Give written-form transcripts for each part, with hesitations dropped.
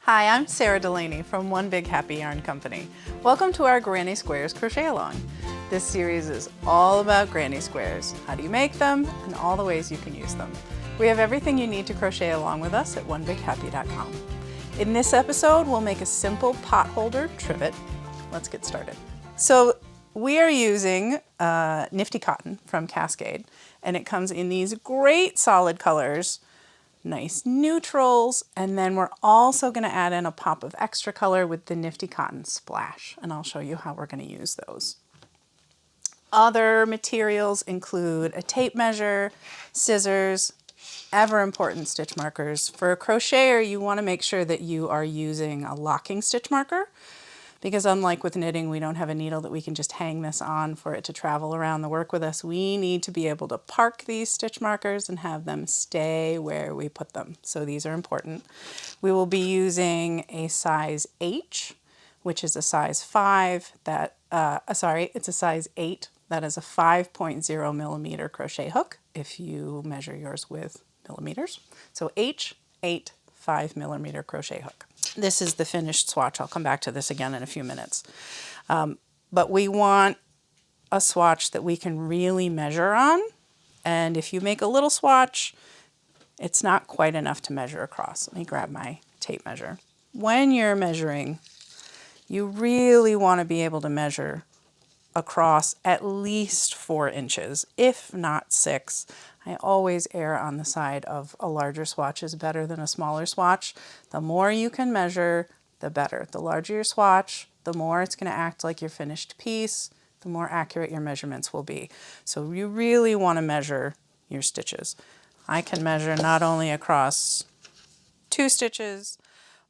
Hi, I'm Sara Delaney from One Big Happy Yarn Company. Welcome to our Granny Squares Crochet-Along. This series is all about granny squares. How do you make them and all the ways you can use them. We have everything you need to crochet along with us at onebighappy.com. In this episode, we'll make a simple pot holder trivet. Let's get started. So we are using Nifty Cotton from Cascade, and it comes in these great solid colors, nice neutrals, and then we're also going to add in a pop of extra color with the Nifty Cotton Splash, and I'll show you how we're going to use those. Other materials include a tape measure, scissors, ever important stitch markers. For a crocheter, you want to make sure that you are using a locking stitch marker, because unlike with knitting, we don't have a needle that we can just hang this on for it to travel around the work with us. We need to be able to park these stitch markers and have them stay where we put them. So these are important. We will be using a size H, which is a size 5 that, it's a size 8. That is a 5.0 millimeter crochet hook if you measure yours with millimeters. So H, 8, 5 millimeter crochet hook. This is the finished swatch. I'll come back to this again in a few minutes. But we want a swatch that we can really measure on. And if you make a little swatch, it's not quite enough to measure across. Let me grab my tape measure. When you're measuring, you really want to be able to measure across at least 4 inches, if not 6. I always err on the side of a larger swatch is better than a smaller swatch. The more you can measure, the better. The larger your swatch, the more it's going to act like your finished piece, the more accurate your measurements will be. So you really want to measure your stitches. I can measure not only across 2 stitches,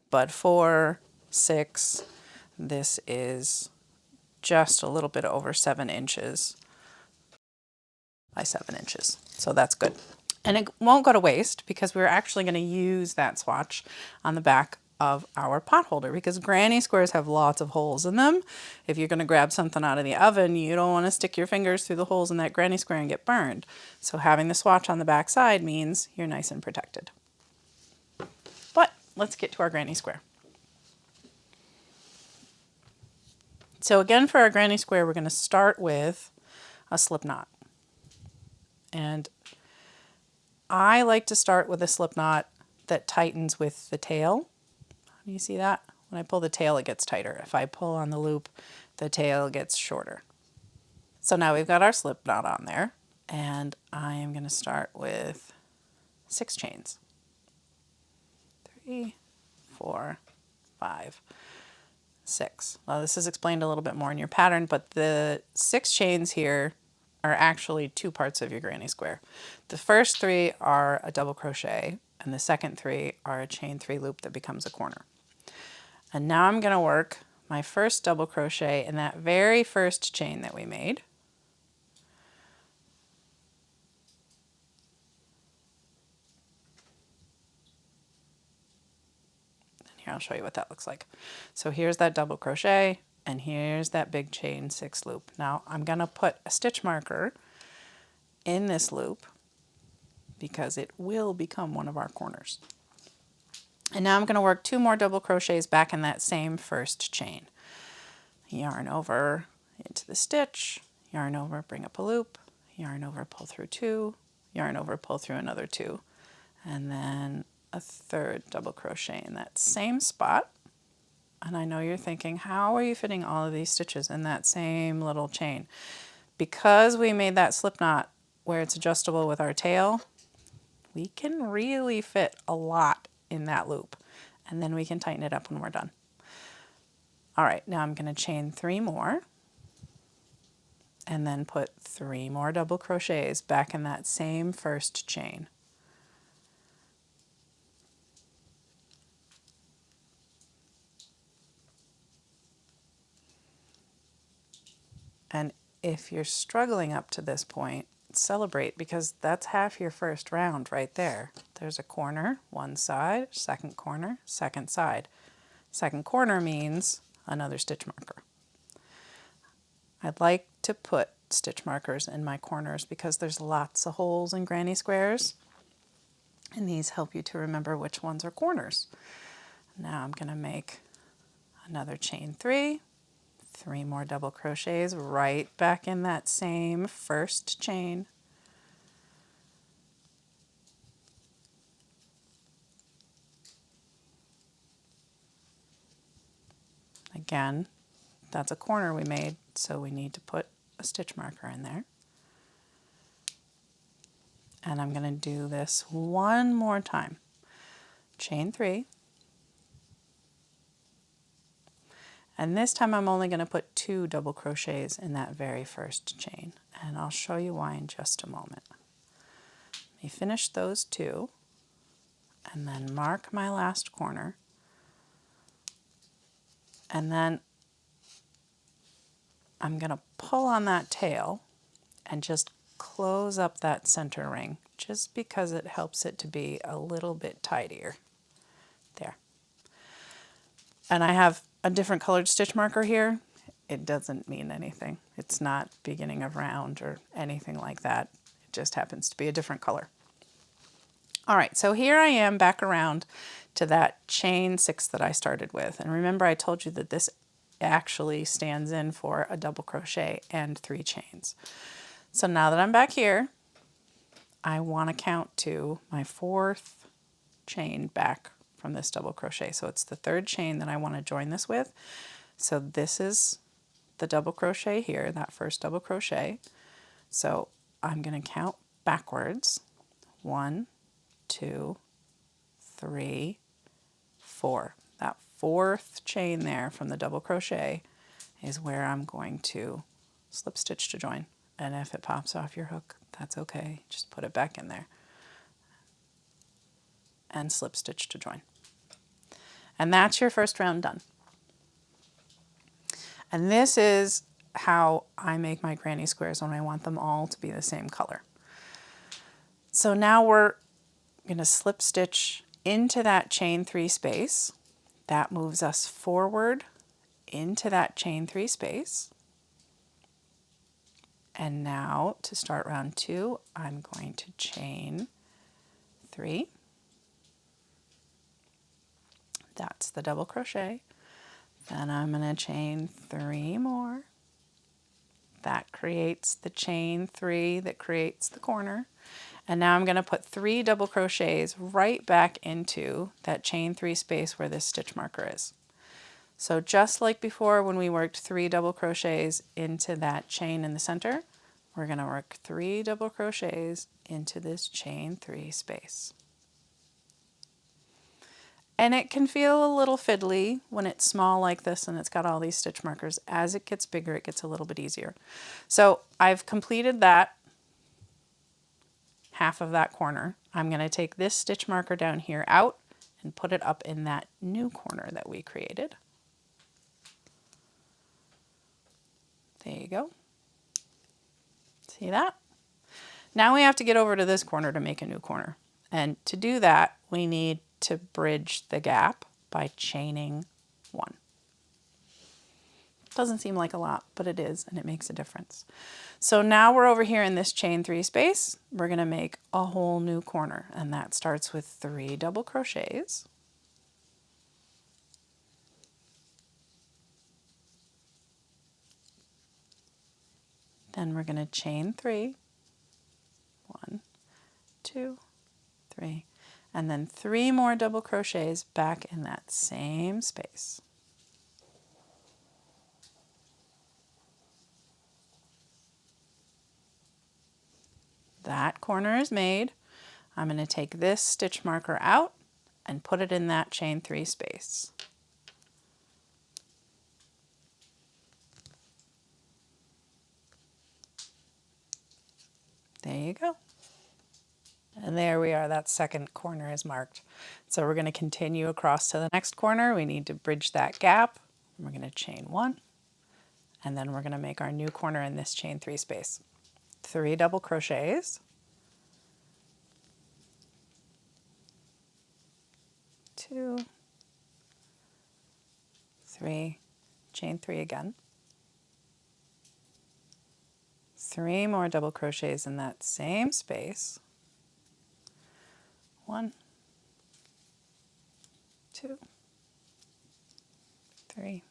but 4, 6. This is just a little bit over 7 inches by 7 inches. So that's good. And it won't go to waste because we're actually going to use that swatch on the back of our pot holder, because granny squares have lots of holes in them. If you're going to grab something out of the oven, you don't want to stick your fingers through the holes in that granny square and get burned. So having the swatch on the back side means you're nice and protected. But let's get to our granny square. So again, for our granny square, we're going to start with a slip knot. And I like to start with a slip knot that tightens with the tail. Do you see that? When I pull the tail, it gets tighter. If I pull on the loop, the tail gets shorter. So now we've got our slip knot on there, and I am going to start with 6 chains. 3, 4, 5, 6. Well, this is explained a little bit more in your pattern, but the 6 chains here are actually 2 parts of your granny square. The first 3 are a double crochet, and the second 3 are a chain 3 loop that becomes a corner. And now I'm going to work my first double crochet in that very first chain that we made. And here, I'll show you what that looks like. So here's that double crochet, and here's that big chain 6 loop. Now I'm going to put a stitch marker in this loop because it will become one of our corners. And now I'm going to work 2 more double crochets back in that same first chain. Yarn over into the stitch, yarn over, bring up a loop, yarn over, pull through 2, yarn over, pull through another 2, and then a 3rd double crochet in that same spot. And I know you're thinking, how are you fitting all of these stitches in that same little chain? Because we made that slip knot where it's adjustable with our tail, we can really fit a lot in that loop, and then we can tighten it up when we're done. All right, now I'm going to chain 3 more and then put 3 more double crochets back in that same first chain. And if you're struggling up to this point, celebrate, because that's half your first round right there. There's a corner, one side, second corner, second side. Second corner means another stitch marker. I'd like to put stitch markers in my corners because there's lots of holes in granny squares, and these help you to remember which ones are corners. Now I'm going to make another chain 3, 3 more double crochets right back in that same first chain. Again, that's a corner we made, so we need to put a stitch marker in there. And I'm going to do this one more time. Chain 3. And this time I'm only going to put 2 double crochets in that very first chain. And I'll show you why in just a moment. Let me finish those 2 and then mark my last corner. And then I'm going to pull on that tail and just close up that center ring, just because it helps it to be a little bit tidier. There. And I have a different colored stitch marker here. It doesn't mean anything. It's not beginning of round or anything like that. It just happens to be a different color. All right, so here I am back around to that chain 6 that I started with. And remember, I told you that this actually stands in for a double crochet and 3 chains. So now that I'm back here, I want to count to my 4th chain back from this double crochet. So it's the 3rd chain that I want to join this with. So this is the double crochet here, that first double crochet. So I'm going to count backwards. 1, 2, 3, 4. That 4th chain there from the double crochet is where I'm going to slip stitch to join. And if it pops off your hook, that's okay. Just put it back in there and slip stitch to join. And that's your first round done. And this is how I make my granny squares when I want them all to be the same color. So now we're going to slip stitch into that chain 3 space. That moves us forward into that chain 3 space. And now to start round 2, I'm going to chain 3. That's the double crochet. Then I'm going to chain 3 more. That creates the chain 3 that creates the corner. And now I'm going to put 3 double crochets right back into that chain 3 space where this stitch marker is. So just like before when we worked 3 double crochets into that chain in the center, we're going to work 3 double crochets into this chain 3 space. And it can feel a little fiddly when it's small like this and it's got all these stitch markers. As it gets bigger, it gets a little bit easier. So I've completed that half of that corner. I'm going to take this stitch marker down here out and put it up in that new corner that we created. There you go. See that? Now we have to get over to this corner to make a new corner. And to do that, we need to bridge the gap by chaining 1. Doesn't seem like a lot, but it is, and it makes a difference. So now we're over here in this chain 3 space. We're going to make a whole new corner, and that starts with 3 double crochets. Then we're going to chain 3. 1, 2, 3. And then 3 more double crochets back in that same space. That corner is made. I'm going to take this stitch marker out and put it in that chain 3 space. There you go. And there we are, that second corner is marked. So we're going to continue across to the next corner. We need to bridge that gap. We're going to chain 1, and then we're going to make our new corner in this chain 3 space. 3 double crochets. 2, 3, chain 3 again. 3 more double crochets in that same space. 1, 2, 3.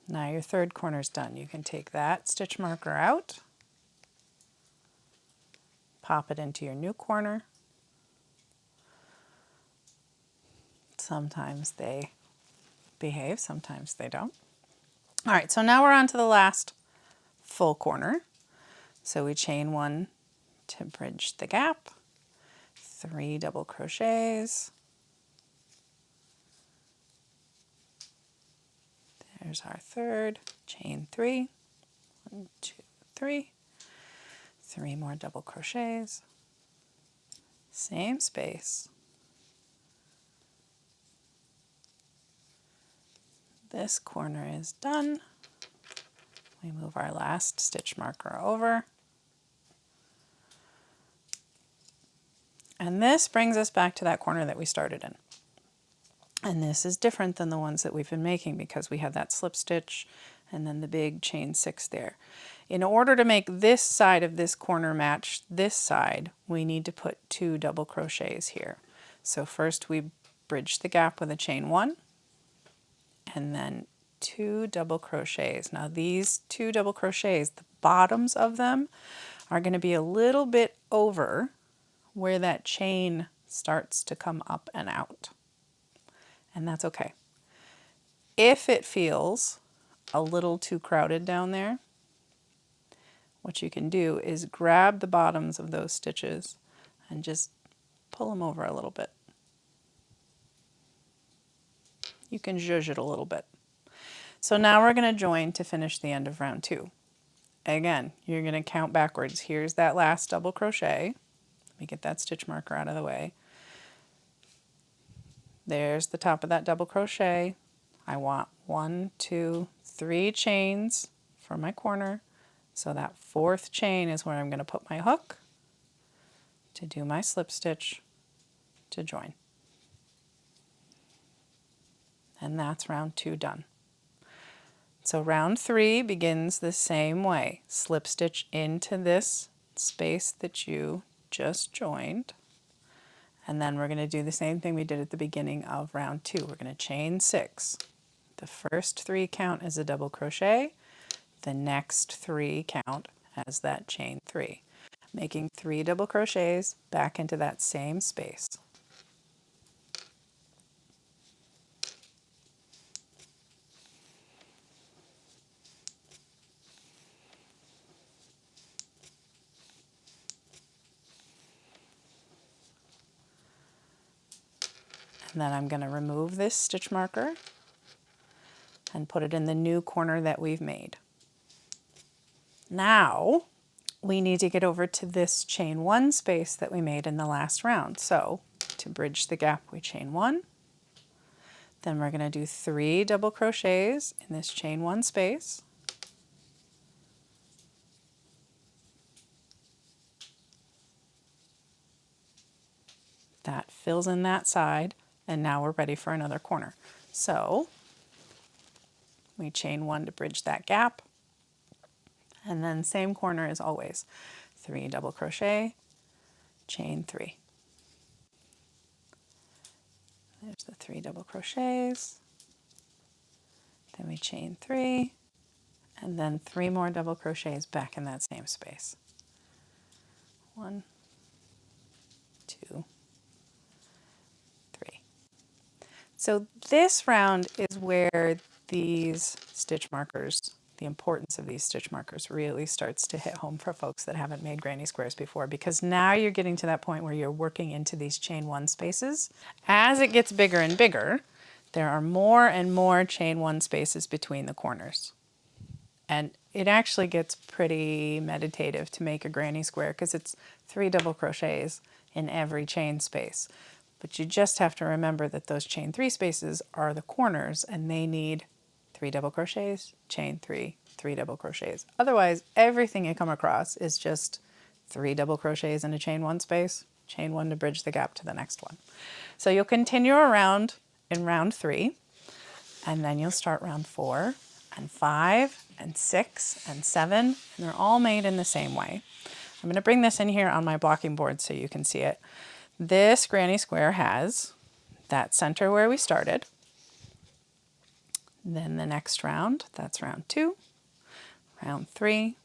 Now your third corner is done. You can take that stitch marker out, pop it into your new corner. Sometimes they behave, sometimes they don't. All right, so now we're on to the last full corner. So we chain 1 to bridge the gap, 3 double crochets. There's our third, chain 3, 1, 2, 3, 3 more double crochets, same space. This corner is done. We move our last stitch marker over. And this brings us back to that corner that we started in. And this is different than the ones that we've been making because we had that slip stitch and then the big chain 6 there. In order to make this side of this corner match this side, we need to put 2 double crochets here. So first we bridge the gap with a chain 1 and then 2 double crochets. Now these 2 double crochets, the bottoms of them are going to be a little bit over where that chain starts to come up and out. And that's okay. If it feels a little too crowded down there, what you can do is grab the bottoms of those stitches and just pull them over a little bit. You can zhuzh it a little bit. So now we're going to join to finish the end of round 2. Again, you're going to count backwards. Here's that last double crochet. Let me get that stitch marker out of the way. There's the top of that double crochet. I want 1, 2, 3 chains for my corner. So that 4th chain is where I'm going to put my hook to do my slip stitch to join. And that's round 2 done. So round 3 begins the same way. Slip stitch into this space that you just joined. And then we're going to do the same thing we did at the beginning of round 2. We're going to chain 6. The first 3 count as a double crochet. The next 3 count as that chain 3. Making 3 double crochets back into that same space. And then I'm going to remove this stitch marker and put it in the new corner that we've made. Now we need to get over to this chain 1 space that we made in the last round. So to bridge the gap, we chain 1. Then we're going to do 3 double crochets in this chain 1 space. That fills in that side. And now we're ready for another corner. So we chain 1 to bridge that gap. And then same corner as always. 3 double crochet, chain 3. There's the 3 double crochets. Then we chain 3. And then 3 more double crochets back in that same space. 1, 2, 3. So this round is where these stitch markers, the importance of these stitch markers really starts to hit home for folks that haven't made granny squares before, because now you're getting to that point where you're working into these chain 1 spaces. As it gets bigger and bigger, there are more and more chain 1 spaces between the corners. And it actually gets pretty meditative to make a granny square because it's 3 double crochets in every chain space. But you just have to remember that those chain 3 spaces are the corners and they need 3 double crochets, chain 3, 3 double crochets. Otherwise, everything you come across is just 3 double crochets in a chain 1 space, chain 1 to bridge the gap to the next one. So you'll continue around in round 3, and then you'll start round 4 and 5 and 6 and 7, and they're all made in the same way. I'm going to bring this in here on my blocking board so you can see it. This granny square has that center where we started, Then the next round, that's round 2, round 3,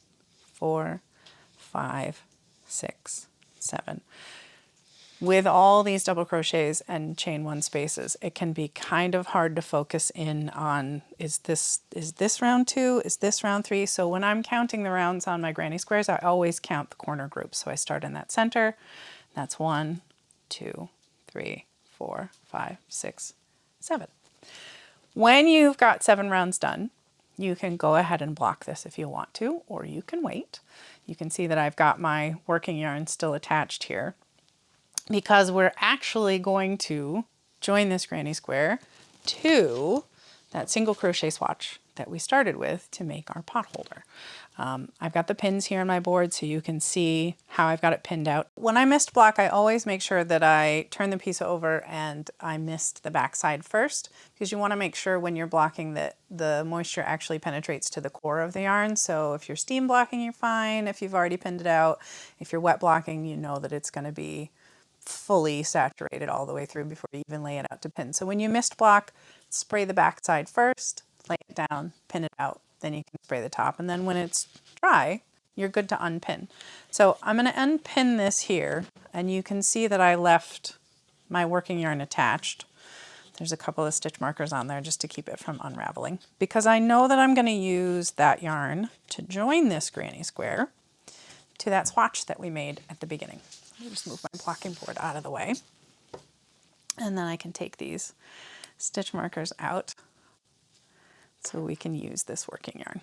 4, 5, 6, 7. With all these double crochets and chain 1 spaces, it can be kind of hard to focus in on, is this round 2? Is this round 3? So when I'm counting the rounds on my granny squares, I always count the corner groups. So I start in that center. That's 1, 2, 3, 4, 5, 6, 7. When you've got 7 rounds done, you can go ahead and block this if you want to, or you can wait. You can see that I've got my working yarn still attached here, because we're actually going to join this granny square to that single crochet swatch that we started with to make our pot holder. I've got the pins here on my board so you can see how I've got it pinned out. When I mist block, I always make sure that I turn the piece over and I mist the back side first, because you want to make sure when you're blocking that the moisture actually penetrates to the core of the yarn. So if you're steam blocking, you're fine. If you've already pinned it out, if you're wet blocking, you know that it's going to be fully saturated all the way through before you even lay it out to pin. So when you mist block, spray the back side first, lay it down, pin it out, then you can spray the top. And then when it's dry, you're good to unpin. So I'm going to unpin this here, and you can see that I left my working yarn attached. There's a couple of stitch markers on there just to keep it from unraveling, because I know that I'm going to use that yarn to join this granny square to that swatch that we made at the beginning. Let me just move my blocking board out of the way. And then I can take these stitch markers out so we can use this working yarn.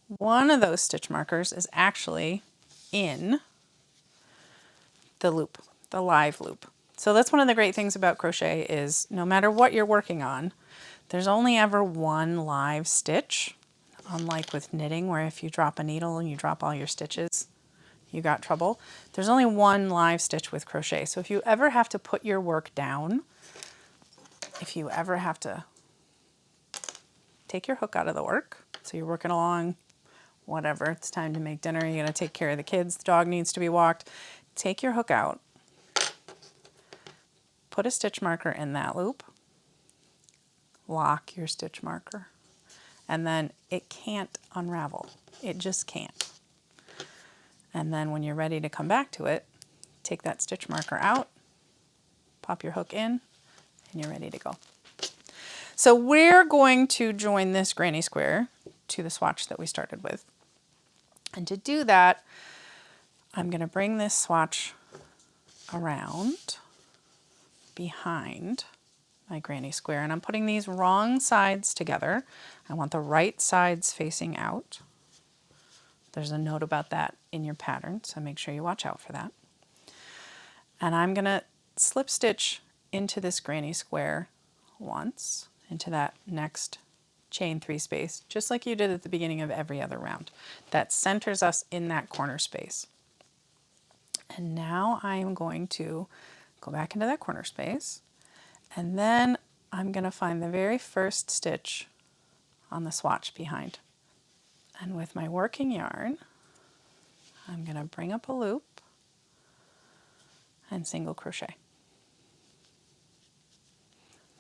One of those stitch markers is actually in the loop, the live loop. So that's one of the great things about crochet is no matter what you're working on, there's only ever one live stitch, unlike with knitting where if you drop a needle and you drop all your stitches, you got trouble. There's only one live stitch with crochet. So if you ever have to put your work down, if you ever have to take your hook out of the work, so you're working along, whatever, it's time to make dinner, you're gonna take care of the kids, the dog needs to be walked, take your hook out, put a stitch marker in that loop, lock your stitch marker, and then it can't unravel. It just can't. And then when you're ready to come back to it, take that stitch marker out, pop your hook in, and you're ready to go. So we're going to join this granny square to the swatch that we started with. And to do that, I'm going to bring this swatch around behind my granny square, and I'm putting these wrong sides together. I want the right sides facing out. There's a note about that in your pattern, so make sure you watch out for that. And I'm going to slip stitch into this granny square once, into that next chain 3 space, just like you did at the beginning of every other round. That centers us in that corner space. And now I am going to go back into that corner space, and then I'm going to find the very first stitch on the swatch behind. And with my working yarn, I'm going to bring up a loop and single crochet.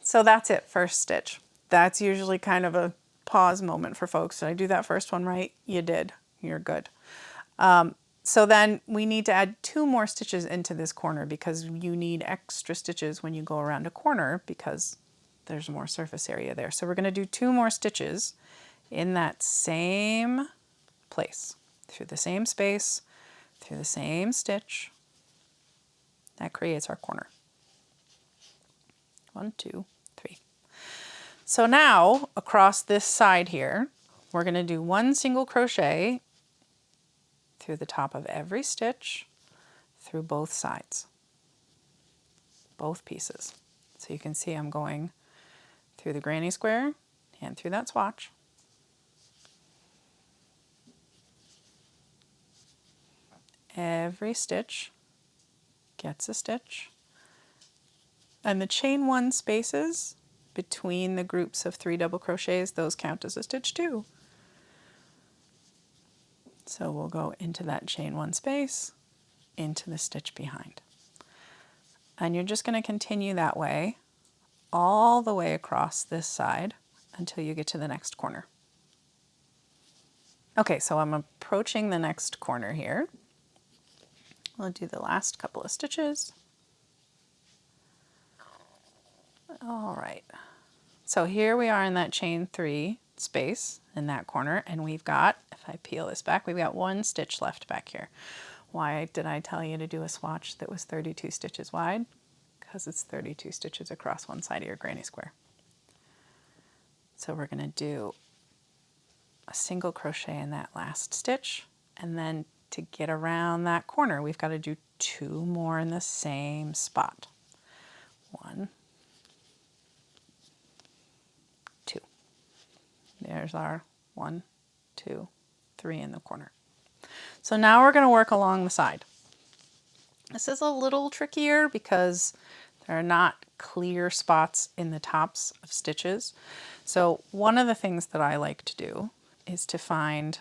So that's it, first stitch. That's usually kind of a pause moment for folks. Did I do that first one right? You did. You're good. So then we need to add 2 more stitches into this corner, because you need extra stitches when you go around a corner because there's more surface area there. So we're going to do 2 more stitches in that same place, through the same space, through the same stitch. That creates our corner. 1, 2, 3. So now across this side here, we're going to do 1 single crochet through the top of every stitch through both sides, both pieces. So you can see I'm going through the granny square and through that swatch. Every stitch gets a stitch, and the chain 1 spaces between the groups of 3 double crochets, those count as a stitch too. So we'll go into that chain 1 space, into the stitch behind. And you're just going to continue that way all the way across this side until you get to the next corner. Okay, so I'm approaching the next corner here. We'll do the last couple of stitches. All right, so here we are in that chain 3 space in that corner, and we've got, if I peel this back, we've got 1 stitch left back here. Why did I tell you to do a swatch that was 32 stitches wide? Because it's 32 stitches across one side of your granny square. So we're going to do a single crochet in that last stitch, and then to get around that corner we've got to do 2 more in the same spot. 1, 2. There's our 1, 2, 3 in the corner. So now we're going to work along the side. This is a little trickier because there are not clear spots in the tops of stitches. So one of the things that I like to do is to find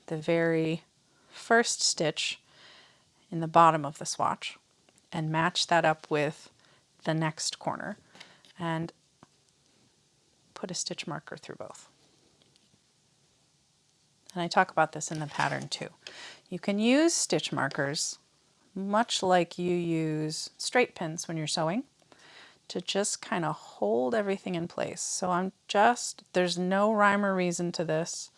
the very first stitch in the bottom of the swatch and match that up with the next corner and put a stitch marker through both. And I talk about this in the pattern too. You can use stitch markers much like you use straight pins when you're sewing to just kind of hold everything in place. So there's no rhyme or reason to this.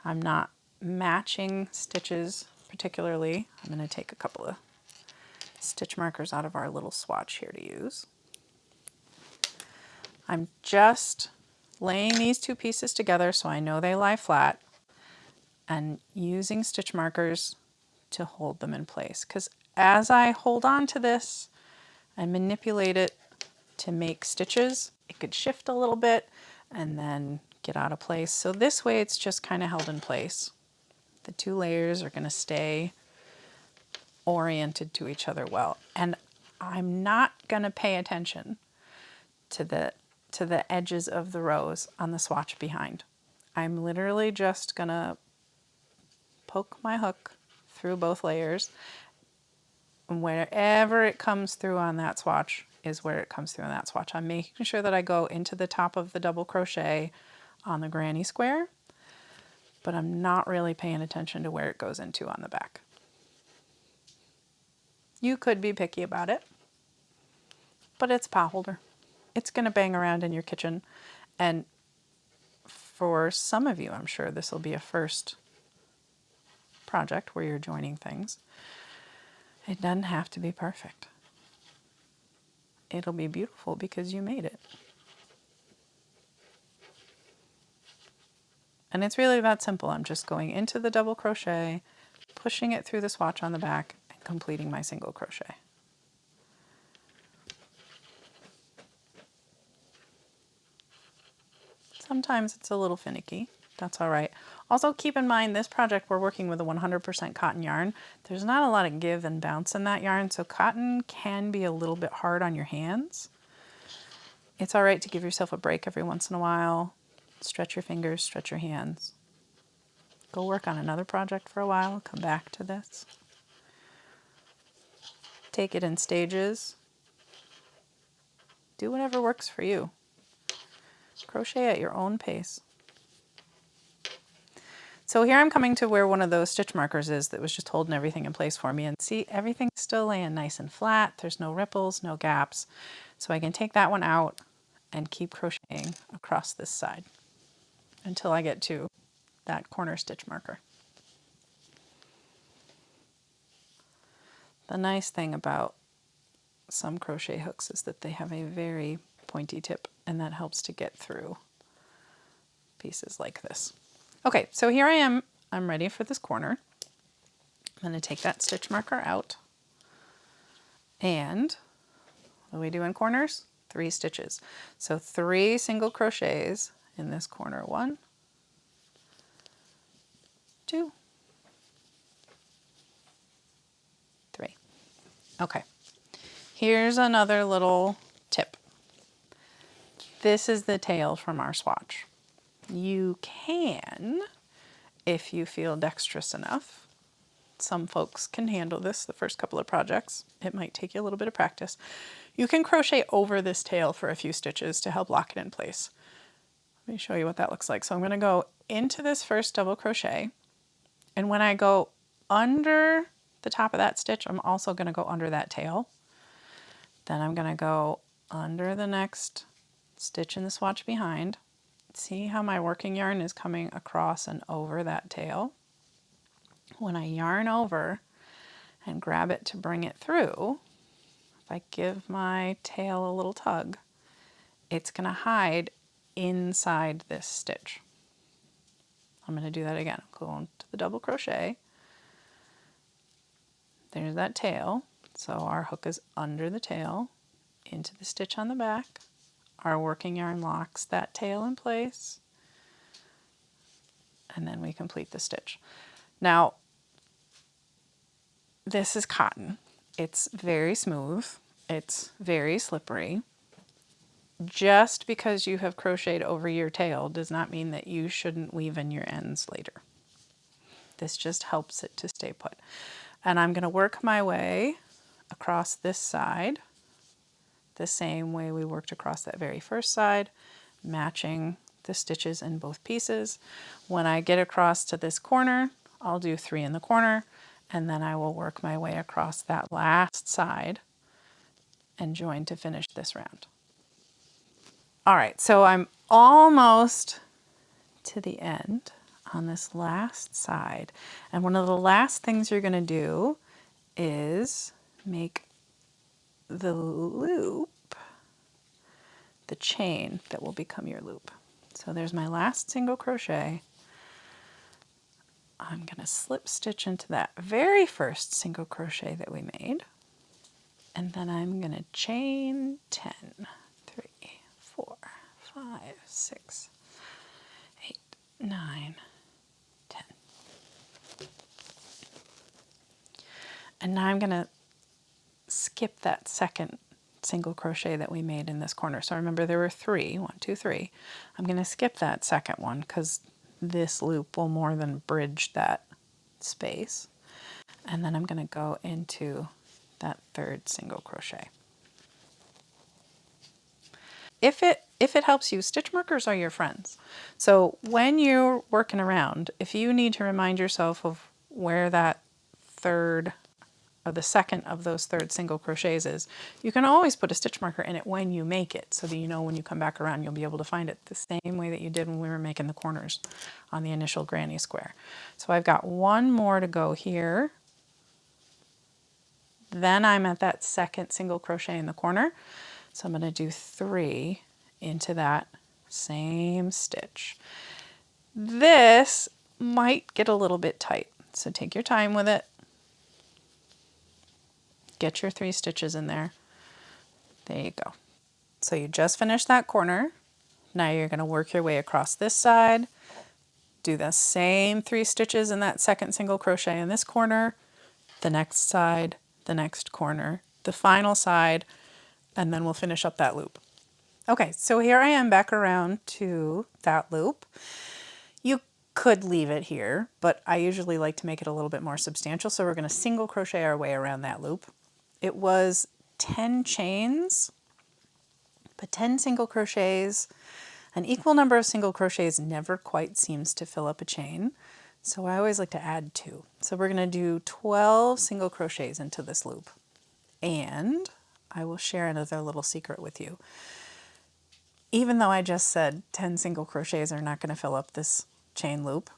I'm not matching stitches particularly. I'm going to take a couple of stitch markers out of our little swatch here to use. I'm just laying these 2 pieces together so I know they lie flat and using stitch markers to hold them in place. Because as I hold on to this and manipulate it to make stitches, it could shift a little bit and then get out of place. So this way it's just kind of held in place. The 2 layers are going to stay oriented to each other well. And I'm not going to pay attention to the edges of the rows on the swatch behind. I'm literally just going to poke my hook through both layers, and wherever it comes through on that swatch is where it comes through on that swatch. I'm making sure that I go into the top of the double crochet on the granny square, but I'm not really paying attention to where it goes into on the back. You could be picky about it, but it's a pot holder. It's going to bang around in your kitchen, and for some of you, I'm sure this will be a first project where you're joining things. It doesn't have to be perfect. It'll be beautiful because you made it. And it's really that simple. I'm just going into the double crochet, pushing it through the swatch on the back, and completing my single crochet. Sometimes it's a little finicky. That's all right. Also keep in mind this project we're working with a 100% cotton yarn. There's not a lot of give and bounce in that yarn, so cotton can be a little bit hard on your hands. It's all right to give yourself a break every once in a while. Stretch your fingers, stretch your hands. Go work on another project for a while, come back to this. Take it in stages. Do whatever works for you. Crochet at your own pace. So here I'm coming to where one of those stitch markers is that was just holding everything in place for me. And see, everything's still laying nice and flat. There's no ripples, no gaps. So I can take that one out and keep crocheting across this side until I get to that corner stitch marker. The nice thing about some crochet hooks is that they have a very pointy tip, and that helps to get through pieces like this. Okay, so here I am. I'm ready for this corner. I'm going to take that stitch marker out. And what do we do in corners? 3 stitches. So 3 single crochets in this corner. 1, 2, 3. Okay, here's another little tip. This is the tail from our swatch. You can, if you feel dexterous enough, some folks can handle this the first couple of projects. It might take you a little bit of practice. You can crochet over this tail for a few stitches to help lock it in place. Let me show you what that looks like. So I'm going to go into this first double crochet, and when I go under the top of that stitch, I'm also going to go under that tail. Then I'm going to go under the next stitch in the swatch behind. See how my working yarn is coming across and over that tail? When I yarn over and grab it to bring it through, if I give my tail a little tug, it's going to hide inside this stitch. I'm going to do that again. Go into the double crochet. There's that tail. So our hook is under the tail, into the stitch on the back. Our working yarn locks that tail in place, and then we complete the stitch. Now, this is cotton. It's very smooth. It's very slippery. Just because you have crocheted over your tail does not mean that you shouldn't weave in your ends later. This just helps it to stay put. And I'm going to work my way across this side the same way we worked across that very first side, matching the stitches in both pieces. When I get across to this corner, I'll do 3 in the corner, and then I will work my way across that last side and join to finish this round. All right, so I'm almost to the end on this last side. And one of the last things you're going to do is make the loop, the chain that will become your loop. So there's my last single crochet. I'm going to slip stitch into that very first single crochet that we made. And then I'm going to chain 10, 3, 4, 5, 6, 8, 9, 10. And now I'm going to skip that second single crochet that we made in this corner. So remember there were 3, 1, 2, 3. I'm going to skip that second one because this loop will more than bridge that space. And then I'm going to go into that third single crochet. If it helps you, stitch markers are your friends. So when you're working around, if you need to remind yourself of where that third or the second of those third single crochets is, you can always put a stitch marker in it when you make it so that you know when you come back around you'll be able to find it the same way that you did when we were making the corners on the initial granny square. So I've got one more to go here. Then I'm at that second single crochet in the corner. So I'm going to do 3 into that same stitch. This might get a little bit tight, so take your time with it. Get your 3 stitches in there. There you go. So you just finished that corner. Now you're going to work your way across this side. Do the same 3 stitches in that second single crochet in this corner, the next side, the next corner, the final side, and then we'll finish up that loop. Okay, so here I am back around to that loop. You could leave it here, but I usually like to make it a little bit more substantial, so we're going to single crochet our way around that loop. It was 10 chains, but 10 single crochets, an equal number of single crochets never quite seems to fill up a chain, so I always like to add 2. So we're going to do 12 single crochets into this loop, and I will share another little secret with you. Even though I just said 10 single crochets are not going to fill up this chain loop,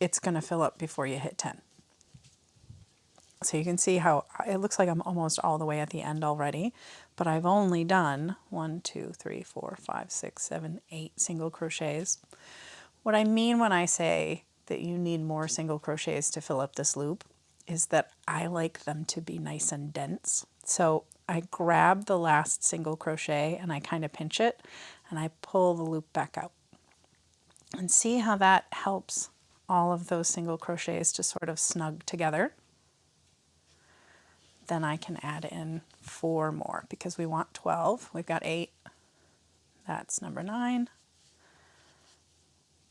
it's going to fill up before you hit 10. So you can see how it looks like I'm almost all the way at the end already, but I've only done 1, 2, 3, 4, 5, 6, 7, 8 single crochets. What I mean when I say that you need more single crochets to fill up this loop is that I like them to be nice and dense. So I grab the last single crochet and I kind of pinch it and I pull the loop back out. And see how that helps all of those single crochets to sort of snug together. Then I can add in 4 more because we want 12. We've got 8. That's number 9.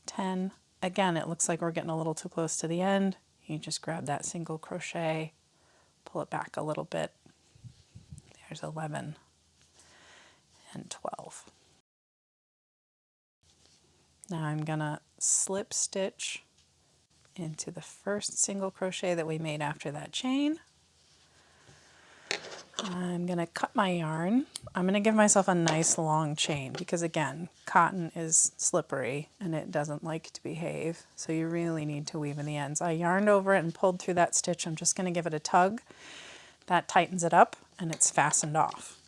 10. Again, it looks like we're getting a little too close to the end. You just grab that single crochet, pull it back a little bit. There's 11. and 12. Now I'm gonna slip stitch into the first single crochet that we made after that chain. I'm gonna cut my yarn. I'm gonna give myself a nice long chain because again, cotton is slippery and it doesn't like to behave. So you really need to weave in the ends. I yarned over it and pulled through that stitch. I'm just gonna give it a tug. That tightens it up and it's fastened off.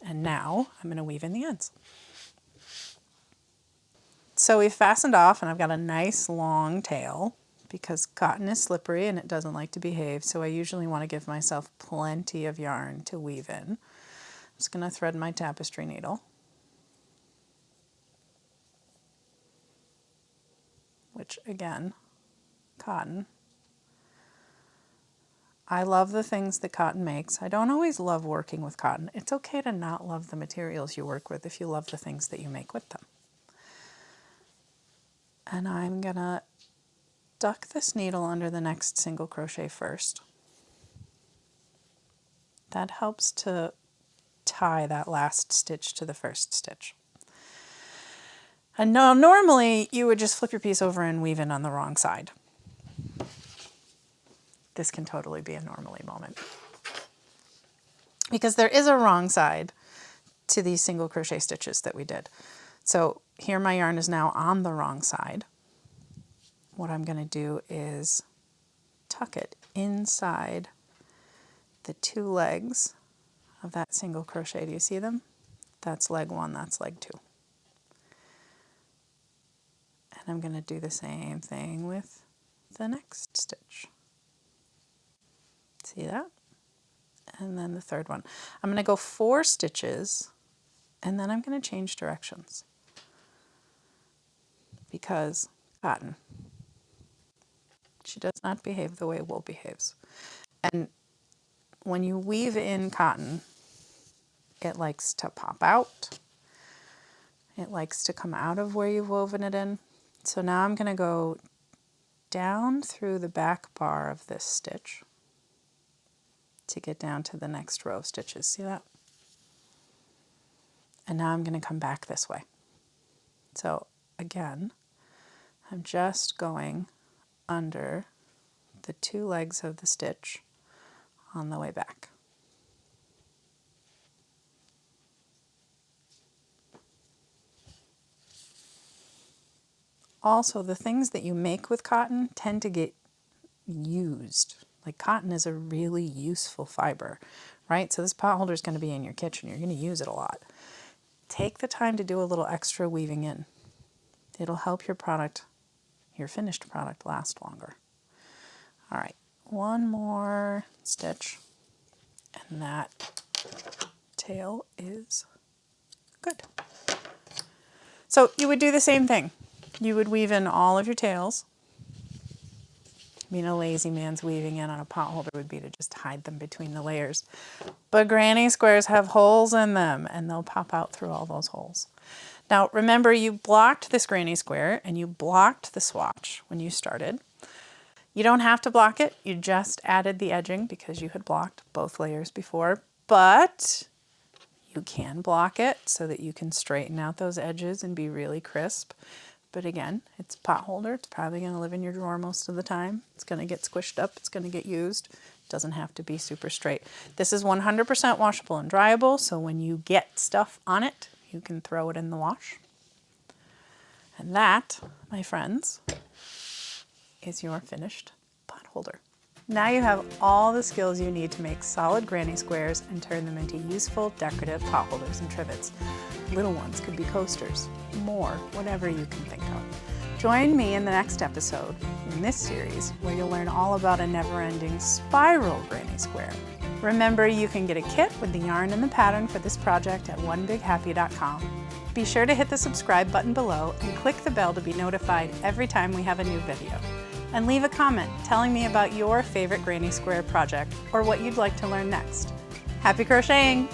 And now I'm gonna weave in the ends. So we've fastened off and I've got a nice long tail because cotton is slippery and it doesn't like to behave. So I usually want to give myself plenty of yarn to weave in. I'm just going to thread my tapestry needle. Which again, cotton. I love the things that cotton makes. I don't always love working with cotton. It's okay to not love the materials you work with if you love the things that you make with them. And I'm gonna duck this needle under the next single crochet first. That helps to tie that last stitch to the first stitch. And now normally you would just flip your piece over and weave in on the wrong side. This can totally be a normally moment. Because there is a wrong side to these single crochet stitches that we did. So here my yarn is now on the wrong side. What I'm going to do is tuck it inside the two legs of that single crochet. Do you see them? That's leg one, that's leg two. And I'm going to do the same thing with the next stitch. See that? And then the third one. I'm going to go 4 stitches and then I'm going to change directions because cotton. She does not behave the way wool behaves. And when you weave in cotton, it likes to pop out. It likes to come out of where you've woven it in. So now I'm going to go down through the back bar of this stitch to get down to the next row of stitches. See that? And now I'm going to come back this way. So again, I'm just going under the two legs of the stitch on the way back. Also, the things that you make with cotton tend to get used. Like cotton is a really useful fiber, right? So this potholder is going to be in your kitchen. You're going to use it a lot. Take the time to do a little extra weaving in. It'll help your product, your finished product, last longer. All right, one more stitch and that tail is good. So you would do the same thing. You would weave in all of your tails. I mean, a lazy man's weaving in on a potholder would be to just hide them between the layers. But granny squares have holes in them and they'll pop out through all those holes. Now remember, you blocked this granny square and you blocked the swatch when you started. You don't have to block it, you just added the edging because you had blocked both layers before, but you can block it so that you can straighten out those edges and be really crisp. But again, it's a potholder, it's probably going to live in your drawer most of the time. It's going to get squished up, it's going to get used. It doesn't have to be super straight. This is 100% washable and dryable, so when you get stuff on it, you can throw it in the wash. And that, my friends, is your finished potholder. Now you have all the skills you need to make solid granny squares and turn them into useful decorative potholders and trivets. Little ones could be coasters, more, whatever you can think of. Join me in the next episode in this series where you'll learn all about a never-ending spiral granny square. Remember, you can get a kit with the yarn and the pattern for this project at onebighappy.com. Be sure to hit the subscribe button below and click the bell to be notified every time we have a new video. And leave a comment telling me about your favorite granny square project or what you'd like to learn next. Happy crocheting!